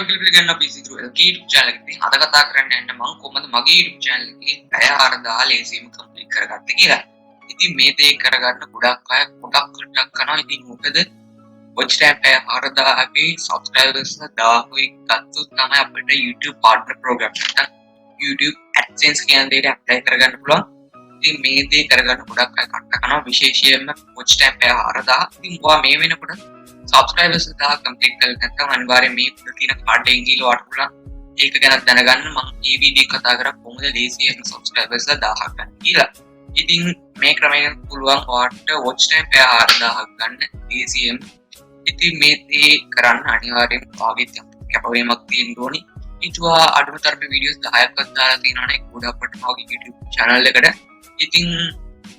පිළිගන්න අපි සිදු YouTube channel එකේ අද කතා කරන්න යන්නේ මම කොහොමද මගේ YouTube channel එකේ පැය 4000 ලේසියෙම කම්ප්ලීට් කරගත්තේ කියලා. ඉතින් මේ දේ කරගන්න ගොඩක් අය ගොඩක් කරනවා. ඉතින් මොකද watch time පැය 4000ගේ subscribers 1000යි ගත්තොත් තමයි අපිට YouTube partner program එකට YouTube AdSense කියන දෙයට apply කරගන්න පුළුවන්. ඉතින් මේ දේ කරගන්න ගොඩක් අය කට්ට කරනවා විශේෂයෙන්ම watch time පැය 4000. ඉතින් ඔයා මේ වෙනකොට subscribers 1000 complete කරලා නැත්නම් අනිවාර්යයෙන් මේ උඩ තියෙන card එකෙන් ගිහලා වට පුළුවන්. ඒක ගැන දැනගන්න මම මේ වීඩියෝ කතා කරා කොහොමද ලේසියෙන් subscribers 1000ක් ගන්න කියලා. ඉතින් මේ ක්‍රමයෙන් පුළුවන් ඔයාට watch time පැය 4000ක් ගන්න ලේසියෙන්. ඉතින් මේ දේ කරන්න අනිවාර්යයෙන් ඔයාගේ කැපවීමක් තියෙන්න ඕනි. ඉතුවා අඩුම තරමේ වීඩියෝස් 10ක්වත් දාලා තියෙනවනේ ගොඩක්ට මගේ YouTube channel එකට. ඉතින්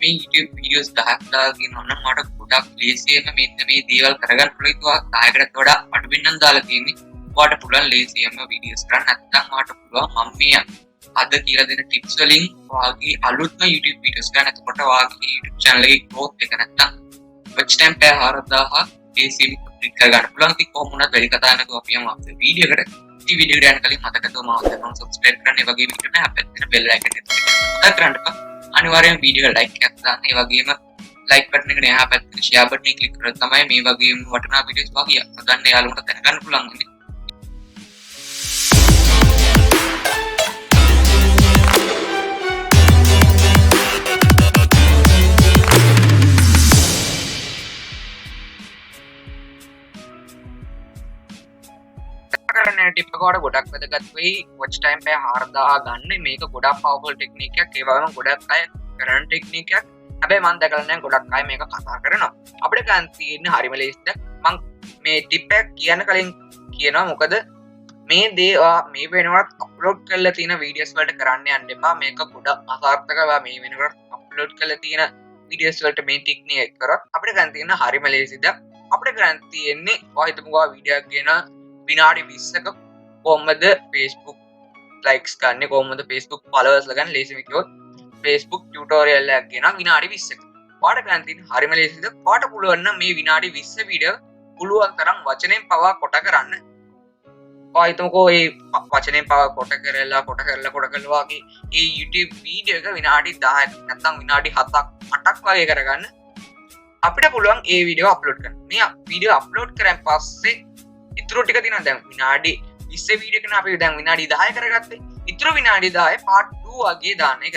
මේ YouTube videos 10ක් දාලා තියෙනවා නම් මට ගොඩක් ලේසියෙන්ම මෙන්න මේ දේවල් කරගන්න පුළුවන්. ඒක 10කටත් වඩා අඩුවෙන් නම් දාලා තියෙන්නේ. ඔයාලට පුළුවන් ලේසියෙන්ම videos කරන්න. නැත්නම් ඔයාලට පුළුවන් මම මේ අද කියලා දෙන tips වලින් ඔයාගේ අලුත්ම YouTube videos ගන්න. එතකොට ඔයාගේ YouTube channel එකේ growth එක නැත්නම් watch time පැය 4000 ලේසියෙන්ම complete කරගන්න පුළුවන්. ඉතින් කොහොම වුණත් වැඩි කතා නැතුව අපි යමු අපේ වීඩියෝ එකට. මේ වීඩියෝ එක යන කලින් මතකද මාව subscribe කරන්න. ඒ වගේම ඉන්න අපිට තියෙන bell icon එක click කරන්න. අනිවාර්යෙන් වීඩියෝ ලයික් එකක් දාන්න. ඒ වගේම ලයික් බටන් එකට එහා පැත්තේ ෂෙයා බටන් එක ක්ලික් කරලා තමයි මේ වගේම වටිනා වීඩියෝස් වගේ ගන්න යාළුවන්ට දැනගන්න පුළුවන් වෙන්නේ. ටිප් එක වල ගොඩක් වැදගත් වෙයි. watch time පැය 4000 ගන්න මේක ගොඩක් powerful technique එකක්. ඒ වගේම ගොඩක් අය කරන technique එකක්. හැබැයි මම දැකලා නැහැ ගොඩක් අය මේක කතා කරනවා. අපිට ගන්න තියෙන හරිම ලේසිද මම මේ ටිප් එක කියන කලින් කියනවා මොකද මේ දේ මේ වෙනකොට අප්ලෝඩ් කරලා තියෙන වීඩියෝස් වලට කරන්න යන්න එපා. මේක ගොඩක් අසාර්ථකව මේ වෙනකොට අප්ලෝඩ් කරලා තියෙන වීඩියෝස් වලට මේ ටෙක්නික් එක කරොත් අපිට ගන්න තියෙන හරිම ලේසිද අපිට ගන්න තියෙන්නේ ඔය හිතමුකෝ වීඩියෝ එකක් ගෙන විනාඩි 20ක කොහොමද Facebook likes ගන්න කොහොමද Facebook followers ලා ගන්න ලේසිම කිව්වොත් Facebook tutorial එකක් ගෙන විනාඩි 20ක ඔයාලට ගන්න තියෙන හරිම ලේසිද ඔයාලට පුළුවන් නම් මේ විනාඩි 20 වීඩියෝ පුළුවන් තරම් වචනෙන් පවා කොට කරන්න ඔයා හිතමුකෝ මේ වචනෙන් පවා කොට කරලා වගේ මේ YouTube වීඩියෝ එක විනාඩි 10ක් නැත්නම් විනාඩි 7ක් 8ක් වගේ කරගන්න අපිට පුළුවන් මේ වීඩියෝ අප්ලෝඩ් කරන්න මේ වීඩියෝ අප්ලෝඩ් කරන් පස්සේ ඉතුරු ටික තියෙනවා දැන් විනාඩි 20 වීඩියෝ එකන අපි දැන් විනාඩි 10 කරගත්තේ ඉතුරු විනාඩි 10 part 2 වගේ දාන එක.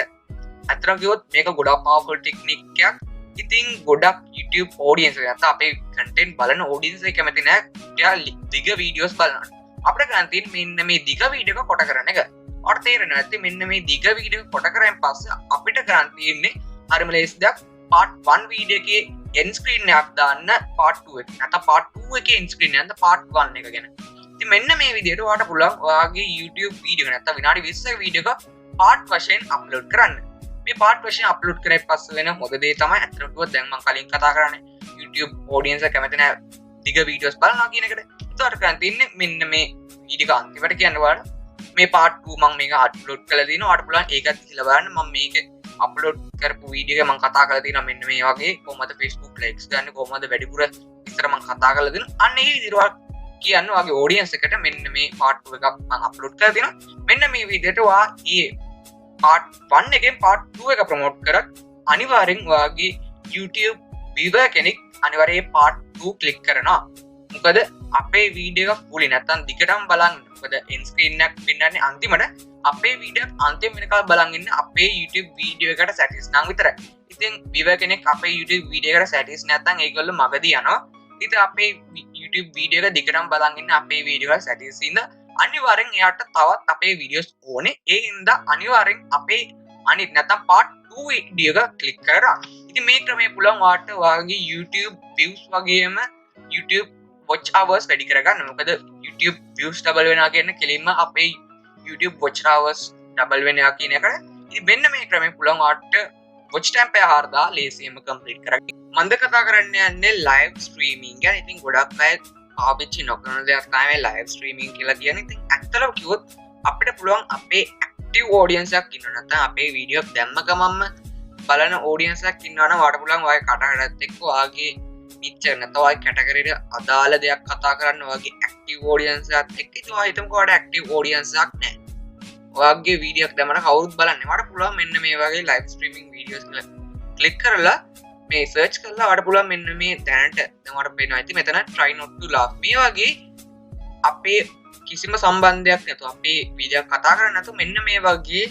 අතරම කිව්වොත් මේක ගොඩක් powerful technique එකක්. ඉතින් ගොඩක් YouTube audience එක නැත්නම් අපේ content බලන audience එක කැමති නැහැ. ටිකක් දිග videos බලන්න. අපිට ගන්න තියෙන්නේ මෙන්න මේ දිග වීඩියෝ එක කොට කරන එක. ඔයාලට තේරෙනවා ඇත්තේ මෙන්න මේ දිග වීඩියෝ කොට කරන් පස්සේ අපිට ගන්න තියෙන්නේ හරිම ලේසි දෙයක් part 1 වීඩියෝ එකේ end screen එකක් දාන්න part 2 එක. නැත්නම් part 2 එකේ end screen එක නැත්නම් part 1 එක ගැන. ඉතින් මෙන්න මේ විදිහට ඔයාලට පුළුවන් ඔයාගේ YouTube වීඩියෝ එක නැත්නම් විනාඩි 20ක වීඩියෝ එක part වශයෙන් upload කරන්න. මේ part වශයෙන් upload කරලා පස්සේ වෙන හොඳ දේ තමයි අතන කිව්වොත් දැන් මම කලින් කතා කරන්නේ YouTube audience එක කැමති නැහැ දිග videos බලනවා කියන එකට. ඒකට කරන් තියන්නේ මෙන්න මේ වීඩියෝ එක අන්තිමට කියන්න ඔයාලට මේ part 2 මම මේක upload කරලා දිනවා. ඔයාලට පුළුවන් ඒකත් කියලා බලන්න මම මේක අප්ලෝඩ් කරපු වීඩියෝ එක මම කතා කරලා තියෙනවා මෙන්න මේ වගේ කොහොමද Facebook likes ගන්න කොහොමද වැඩිපුර ඉස්සර මම කතා කරලා දෙනවා. අන්න ඒ විදිහට කියන්න ඔයාගේ audience එකට මෙන්න මේ part 2 එකක් මම අප්ලෝඩ් කරලා දෙනවා. මෙන්න මේ විදිහට ඔයා ඒ part 1 එකෙන් part 2 එක ප්‍රොමෝට් කරත් අනිවාර්යෙන් ඔයාගේ YouTube viewer කෙනෙක් අනිවාර්යයෙන් part 2 ක්ලික් කරනවා. මොකද අපේ වීඩියෝ එක fully නැත්තම් දිගටම බලන්න. මොකද end screen එකක් පෙන්නන්නේ අන්තිමට අපේ වීඩියෝ අන්තිම වෙනකල් බලන් ඉන්න අපේ YouTube වීඩියෝ එකට සැටිස් නම් විතරයි. ඉතින් viewer කෙනෙක් අපේ YouTube වීඩියෝ එකට සැටිස් නැත්නම් ඒගොල්ලෝ මගදී යනවා. ඉතින් අපේ YouTube වීඩියෝ එක දිගටම බලන් ඉන්න අපේ වීඩියෝ එක සැටිස් ඉඳ අනිවාර්යෙන් එයාට තවත් අපේ වීඩියෝස් ඕනේ. ඒ හින්දා අනිවාර්යෙන් අපේ අනිත් නැත්නම් part 2 වීඩියෝ එක ක්ලික් කරලා. ඉතින් මේ ක්‍රමය පුළුවන් ඔයාට ඔයාගේ YouTube views වගේම YouTube watch hours වැඩි කරගන්න. මොකද YouTube views double වෙනවා කියන්නේ කෙලින්ම අපේ YouTube watch hours double වෙනවා කියන එක. ඉතින් මෙන්න මේ ක්‍රමය පුළුවන් ඔයාට watch time පැය 4000 ලේසියෙන්ම complete කරගන්න. මම කතා කරන්න යන්නේ live streaming ගැන. ඉතින් ගොඩක් අය පාවිච්චි නොකරන දෙයක් තමයි live streaming කියලා කියන්නේ. ඉතින් ඇත්තටම කිව්වොත් අපිට පුළුවන් අපේ active audience එකක් ඉන්නවා. නැත්නම් අපේ වීඩියෝ එක දැම්ම ගමන්ම බලන audience එකක් ඉන්නවා නම් ඔයාලට පුළුවන් ඔයාගේ කටහඬත් එක්ක ඔයාගේ නිච්චර නැතව කැටගරියට අදාළ දෙයක් කතා කරන්න වගේ ඇක්ටිව් ඔඩියන්ස් එකක් එක්ක ඉතින් ඔයා හිතමුකෝ ඔයාට ඇක්ටිව් ඔඩියන්ස් එකක් නැහැ. ඔයාගේ වීඩියෝ එකක් දැම්මම කවුරුත් බලන්නේ. ඔයාට පුළුවන් මෙන්න මේ වගේ ලයිව් ස්ට්‍රීමින් වීඩියෝස් කියලා ක්ලික් කරලා මේ සර්ච් කරලා ඔයාට පුළුවන් මෙන්න මේ දැනට දැන් ඔයාට පේනවා ඇති මෙතන try not to laugh මේ වගේ අපේ කිසිම සම්බන්ධයක් නැතුව අපේ වීඩියෝ කතා කරන්නේ නැතුව මෙන්න මේ වගේ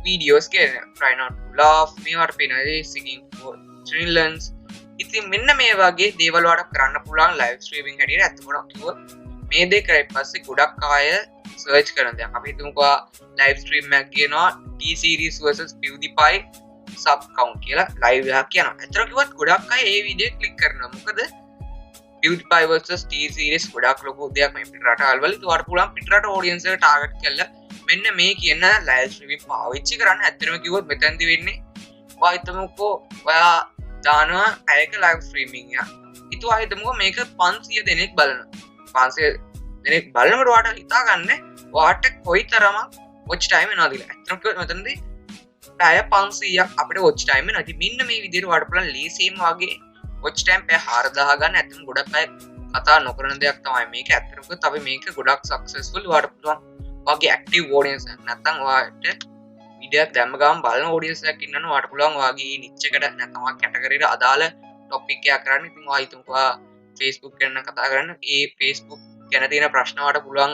වීඩියෝස් කියන try not to laugh මේවට පේනවා singing for children's ඉතින් මෙන්න මේ වගේ දේවල් වලට කරන්න පුළුවන් ලයිව් ස්ට්‍රීමින් හැටියට අතකොට කිව්වොත් මේ දේ කරලා පස්සේ ගොඩක් අය සර්ච් කරන දැන් අපි හිතමුකෝ ලයිව් ස්ට්‍රීම් එකක් කියනවා T series versus PewDiePie sub count කියලා ලයිව් එකක් කියනවා. අතර කිව්වොත් ගොඩක් අය ඒ වීඩියෝ ක්ලික් කරනවා. මොකද PewDiePie versus T series ගොඩක් ලොකු දෙයක් මේ පිටරටවල් වල ඉතින් ඔයාලට පුළුවන් පිටරට ඔඩියන්ස් එක ටාගට් කරලා මෙන්න මේ කියන ලයිව් ස්ට්‍රීමින් පාවිච්චි කරන්න. ඇත්තටම කිව්වොත් මෙතනදි වෙන්නේ ඔයා හිතමුකෝ ඔයා දානවා පැයක ලයිව් ස්ට්‍රීමින් එක. ඉතින් ඔයා හිතමුකෝ මේක 500 දෙනෙක් බලනවා. 500 දෙනෙක් බලනකොට ඔයාට හිතා ගන්න ඔයාට කොයිතරම් watch time එනවද කියලා. ඇත්තටම කිව්වොත් මෙතනදී පැය 500ක් අපිට watch time එනවා. ඉතින් මෙන්න මේ විදිහට ඔයාට පුළුවන් ලීසියම වගේ watch time පැය 4000 ගන්න. ඇත්තටම ගොඩක් අය කතා නොකරන දෙයක් තමයි මේක. ඇත්තටම කිව්වොත් අපි මේක ගොඩක් සක්සස්ෆුල් ඔයාට පුළුවන් ඔයාගේ ඇක්ටිව් ඔඩියන්ස් එක නැත්නම් ඔයාට වීඩියෝ එක දැම්ම ගමන් බලන ඔඩියන්ස් එකක් ඉන්නවනේ ඔයාට පුළුවන් ඔයාගේ නිච් එකට නැත්නම් ඔයා කැටගරියට අදාළ ටොපික් එකක් කරන්න. ඉතින් ඔයා හිතමුකෝ ඔයා Facebook ගැන කතා කරන්න. ඒ Facebook ගැන තියෙන ප්‍රශ්න වලට පුළුවන්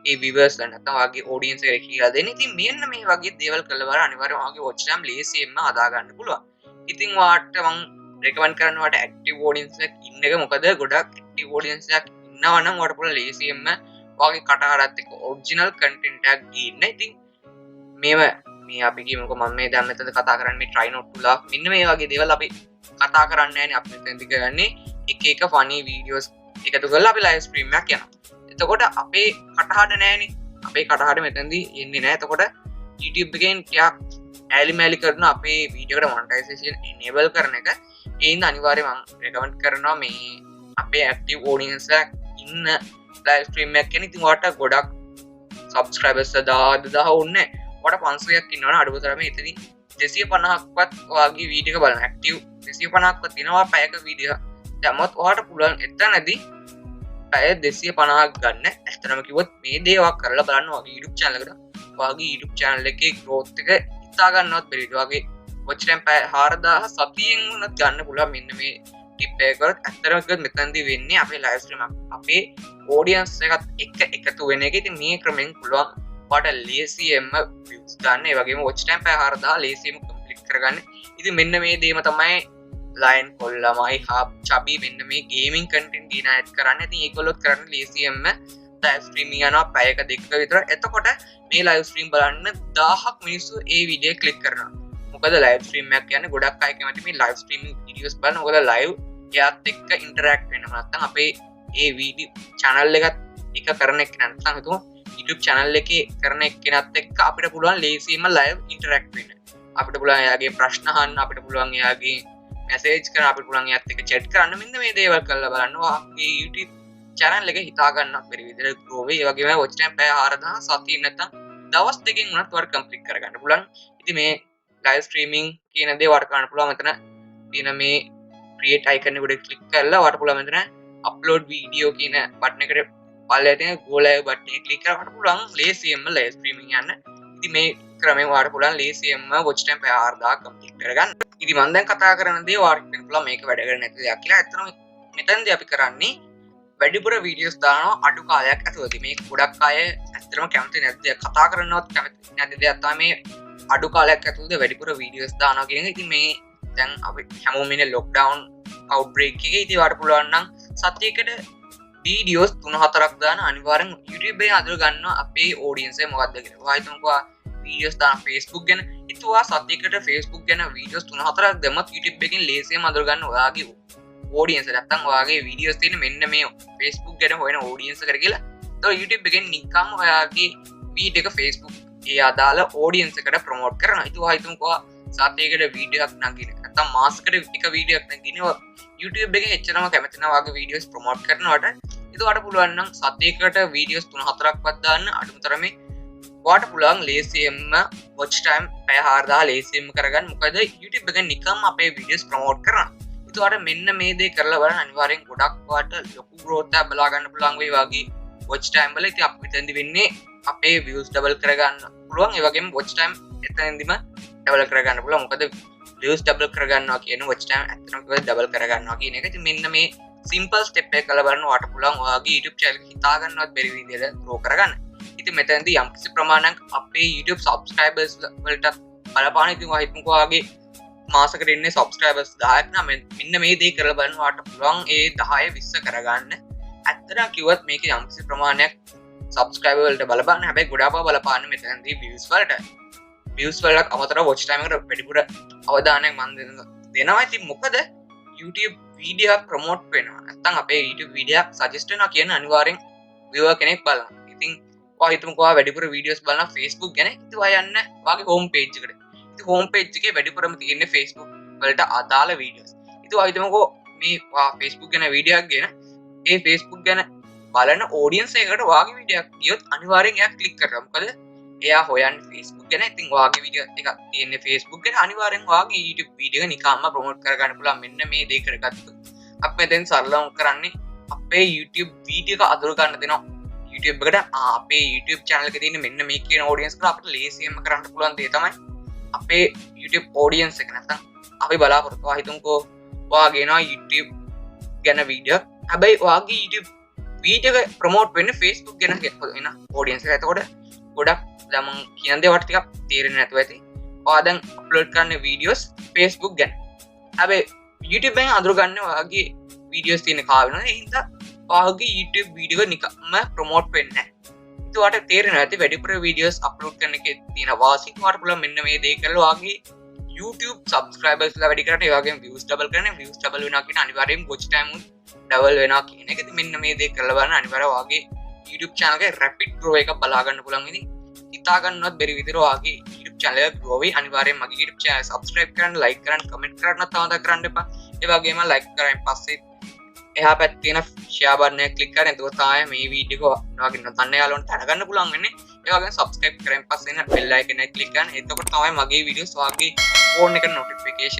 ඒ viewers නැත්නම් ඔයාගේ ඔඩියන්ස් එකට කියලා දෙන්න. ඉතින් මෙන්න මේ වගේ දේවල් කළා බලන්න අනිවාර්යයෙන් ඔයාගේ watch time ලේසියෙන්ම හදා ගන්න පුළුවන්. ඉතින් ඔයාට මම recommend කරනවා ඔයාට active audience එකක් ඉන්න එක. මොකද ගොඩක් active audience එකක් ඉන්නවා නම් ඔයාට පුළුවන් ලේසියෙන්ම ඔයාගේ කටහඬත් එක්ක original content එකක් ගන්න. ඉතින් මේ අපි කියමුකෝ මම මේ දැන් මෙතන කතා කරන්නේ මේ try not to laugh මෙන්න මේ වගේ දේවල් අපි කතා කරන්නේ නැහැනේ. අපි මෙතනදි කරන්නේ එක funny videos එකතු කරලා අපි live stream එකක් යනවා. එතකොට අපේ කටහඬ නැහැනේ. අපේ කටහඬ මෙතනදී එන්නේ නැහැ. එතකොට YouTube එකෙන් ටිකක් ඇලිමැලි කරන අපේ වීඩියෝ එකට monetization enable කරන එක. ඒ ඉන්න අනිවාර්යයෙන් මම recommend කරනවා මේ අපේ active audience එක ඉන්න live stream එකක් කියන. ඉතින් ඔයාලට ගොඩක් subscribers 1000 ඕනේ. ඔයාලට 500ක් ඉන්නවනේ අඩුම තරමේ එතනින් 250ක්වත් ඔයාගේ වීඩියෝ එක බලන active 250ක්වත් තියෙනවා පැයක වීඩියෝ. දැම්මොත් ඔයාලට පුළුවන් එතනදී පැය 250ක් ගන්න. ඇත්තටම කිව්වොත් මේ දේවල් කරලා බලන්න ඔයාගේ YouTube channel එකට ඔයාගේ YouTube channel එකේ growth එක හිතා ගන්නවත් බැරිද? ඔයාගේ watch time පැය 4000 සතියෙන් උනත් ගන්න පුළුවන් මෙන්න මේ tip එක කරත්. ඇත්තටම කිව්වොත් මෙතනදී වෙන්නේ අපේ live stream අපේ audience එකත් එක්ක එකතු වෙන එක. ඉතින් මේ ක්‍රමෙන් පුළුවන් ඔයාට ලේසියෙන්ම views ගන්න. ඒ වගේම watch time පැය 4000 ලේසියෙන්ම complete කරගන්න. ඉතින් මෙන්න මේ දේම තමයි ලයින් කොල්ලමයි හබ් චබි මෙන්න මේ ගේමින් කන්ටෙන්ට් දින ඇඩ් කරන්න. ඉතින් ඒගොල්ලොත් කරන්නේ ලේසියෙන්ම ලයිව් ස්ට්‍රීමින් යනවා පැයක දෙකක විතර. එතකොට මේ ලයිව් ස්ට්‍රීම් බලන්න 1000ක් මිනිස්සු ඒ වීඩියෝ ක්ලික් කරනවා. මොකද ලයිව් ස්ට්‍රීම් එකක් කියන්නේ ගොඩක් අය කැමති මේ ලයිව් ස්ට්‍රීමින් වීඩියෝස් බලන්න. මොකද ලයිව් එයාත් එක්ක ඉන්ටරැක්ට් වෙනවා. නැත්නම් අපේ ඒ වීඩියෝ channel එකත් එක කරන එක නැත්නම් හිතමු YouTube channel එකේ කරන එක්කෙනත් එක්ක අපිට පුළුවන් ලේසියෙන්ම ලයිව් ඉන්ටරැක්ට් වෙන්න. අපිට පුළුවන් එයාගේ ප්‍රශ්න අහන්න, අපිට පුළුවන් එයාගේ message කරන්න, අපිට පුළුවන් එයාත් එක්ක chat කරන්න. මෙන්න මේ දේවල් කරලා බලන්න ඔයාගේ YouTube channel එක හිතා ගන්න බැරි විදිහට grow වෙයි. ඒ වගේම watch time පැය 4000 සතියෙන් නැත්නම් දවස් දෙකකින් උනත් ඔයාලට complete කරගන්න පුළුවන්. ඉතින් මේ live streaming කියන දේ ඔයාලට කරන්න පුළුවන්. මෙතන තියෙන මේ create icon එකට click කරලා ඔයාලට පුළුවන් මෙතන upload video කියන button එකට පල්ලෙහාට තියෙන go live button එක click කරලා ඔයාලට පුළුවන් ලේසියෙන්ම live streaming යන්න. ඉතින් මේ ක්‍රමයෙන් ඔයාලට පුළුවන් ලේසියෙන්ම watch time පැය 4000 complete කරගන්න. ඉතින් මම දැන් කතා කරන දේ ඔයාලට වෙන්න පුළුවන් මේක වැඩ කරන්නේ නැති දෙයක් කියලා. ඇත්තටම මෙතනදී අපි කරන්නේ වැඩිපුර වීඩියෝස් දානවා අඩු කාලයක් ඇතුළතදී. මේක ගොඩක් අය ඇත්තටම කැමති නැති දෙයක්. කතා කරනවත් කැමති නැති දෙයක් තමයි මේ අඩු කාලයක් ඇතුළත වැඩිපුර වීඩියෝස් දානවා කියන එක. ඉතින් මේ දැන් අපි හැමෝම ඉන්නේ ලොක්ඩවුන් අවුට්බ්‍රේක් එකේ. ඉතින් ඔයාලට පුළුවන් නම් සතියකට වීඩියෝස් 3-4ක් දාන අනිවාර්යෙන් YouTube එකේ අඳුර ගන්නවා අපේ ඔඩියන්ස් එක මොකක්ද කියලා. ඔයා හිතමුකෝ වීඩියෝස් දාන Facebook ගැන. ඉතින් ඔයා සතියකට Facebook ගැන වීඩියෝස් 3-4ක් දැම්මත් YouTube එකෙන් ලේසියෙන්ම අඳුර ගන්න ඔයාගේ ඔඩියන්ස් එක. නැත්තම් ඔයාගේ වීඩියෝස් තියෙන මෙන්න මේ Facebook ගැන හොයන ඔඩියන්ස් එකට කියලා. ඒතකොට YouTube එකෙන් නිකම්ම ඔයාගේ වීඩියෝ එක Facebook ඒ අදාළ ඔඩියන්ස් එකට ප්‍රොමෝට් කරනවා. ඉතින් ඔයා හිතමුකෝ සතියකට වීඩියෝ එකක් නගින. නැත්තම් මාසෙකට එක වීඩියෝ එකක් නගින. YouTube එකේ එච්චරම කැමති නැහැ ඔයාගේ වීඩියෝස් ප්‍රොමෝට් කරනවට. ඉතින් ඔයාට පුළුවන් නම් සතියකට වීඩියෝස් 3-4ක්වත් දාන්න අඩුම තරමේ ඔයාට පුළුවන් ලේසියෙන්ම watch time පැය 4000 ලේසියෙන්ම කරගන්න. මොකද YouTube එකෙන් නිකම්ම අපේ වීඩියෝස් ප්‍රොමෝට් කරනවා. ඉතුවට මෙන්න මේ දේ කරලා බලන්න අනිවාර්යෙන් ගොඩක් වාට ලොකු growth එකක් බලා ගන්න පුළුවන් වෙයි වගේ watch time වල ඉතින් අපි මෙතනදි වෙන්නේ අපේ views double කරගන්න පුළුවන් ඒ වගේම watch time එතනදිම double කරගන්න පුළුවන් මොකද views double කරගන්නවා කියන watch time ඇත්තටම කිව්වොත් double කරගන්නවා කියන එක ඉතින් මෙන්න මේ simple step එක කරලා බලන්න ඔයාලට පුළුවන් ඔයාගේ YouTube channel එක හිතා ගන්නවත් බැරි විදිහට grow කරගන්න. ඉතින් මෙතනදී යම්කිසි ප්‍රමාණයක් අපේ YouTube subscribers වලට බලපාන ඉතින් ඔයා හිතමුකෝ ඔයාගේ මාසකට ඉන්නේ subscribers 10ක් නම් මෙන්න මේ දේ කරලා බලන්න ඔයාලට පුළුවන් ඒ 10 20 කරගන්න. ඇත්තටම කිව්වොත් මේකේ යම්කිසි ප්‍රමාණයක් subscriber වලට බලපාන හැබැයි ගොඩාක් බලපාන්නේ මෙතනදී views වලට. views වලට අමතරව watch time එකට වැඩිපුර අවධානයක් මම දෙනවා. ඉතින් මොකද YouTube video එක promote වෙනවා. නැත්නම් අපේ YouTube video එක suggest වෙනවා කියන අනිවාර්යෙන් viewer කෙනෙක් බලනවා. ඉතින් ඔයා හිතමුකෝ ඔයා වැඩිපුර videos බලනවා Facebook ගැන. ඉතින් ඔයා යන්න ඔයාගේ home page එකට. ඉතින් home page එකේ වැඩිපුරම තියෙන්නේ Facebook වලට අදාළ videos. ඉතින් ඔයා හිතමුකෝ මේ ඔයා Facebook ගැන video එකක් ගෙන ඒ Facebook ගැන බලන audience එකකට ඔයාගේ video එකක් ගියොත් අනිවාර්යෙන් එයා click කරනවා. මොකද එයා හොයන්නේ Facebook ගැන. ඉතින් ඔයාගේ video එකක් තියෙන්නේ Facebook ගැන අනිවාර්යෙන් ඔයාගේ YouTube video එක නිකම්ම promote කරගන්න පුළුවන්. මෙන්න මේ දේ කරගත්තොත් අපි මෙතෙන් සරලවම කරන්නේ අපේ YouTube video එක අඳුර ගන්න දෙනවා. YouTube එකට අපේ YouTube channel එකේ තියෙන මෙන්න මේ කියන audience එක අපිට ලේසියෙන්ම කරන්න පුළුවන් දේ තමයි අපේ YouTube audience එක නැත්නම් අපි බලාපොරොත්තු හිතමුකෝ ඔයා ගේනවා YouTube ගැන video. හැබැයි ඔයාගේ YouTube video එක promote වෙන්නේ Facebook ගැන එන audience එක. එතකොට ගොඩක් දැන් මම කියන දේ වට ටිකක් තේරෙන්නේ නැතුව ඇති. ඔයා දැන් අප්ලෝඩ් කරන videos Facebook ගැන. හැබැයි YouTube එකෙන් අඳුරගන්නේ ඔයාගේ videos තියෙන කා වෙනවා. ඒ හින්දා ඔයාගේ YouTube video එක නිකම්ම promote වෙන්නේ නැහැ. ඒත් ඔයාට තේරෙනවා ඇති වැඩිපුර videos upload කරන එකේ තියෙන වාසිය ඔයාට පුළුවන් මෙන්න මේ දේ කරලා ඔයාගේ YouTube subscribers ලා වැඩි කරන්න ඒ වගේම views double කරන්න views double වෙනවා කියන අනිවාර්යෙන් watch time උත් double වෙනවා කියන එක. ඉතින් මෙන්න මේ දේ කරලා බලන්න අනිවාර්යයෙන් ඔයාගේ YouTube channel එකේ rapid grow එකක් බලා ගන්න පුළුවන්. ඉතින් හිතා ගන්නවත් බැරි විදිහට ඔයාගේ YouTube channel එක grow වෙයි. අනිවාර්යෙන් මගේ YouTube channel subscribe කරන්න, like කරන්න, comment කරන්න තවද කරන්න එපා. ඒ වගේම like කරායින් පස්සේ එහා පැත්තේ තියෙන share button එක click කරන්න. එතකොට තමයි මේ වීඩියෝ එක ඔයාගේ නතන්න යාළුවන්ට දැනගන්න පුළුවන් වෙන්නේ. ඒ වගේම subscribe කරායින් පස්සේ එන bell icon එක click කරන්න. එතකොට තමයි මගේ videos ඔයාගේ phone එකට notification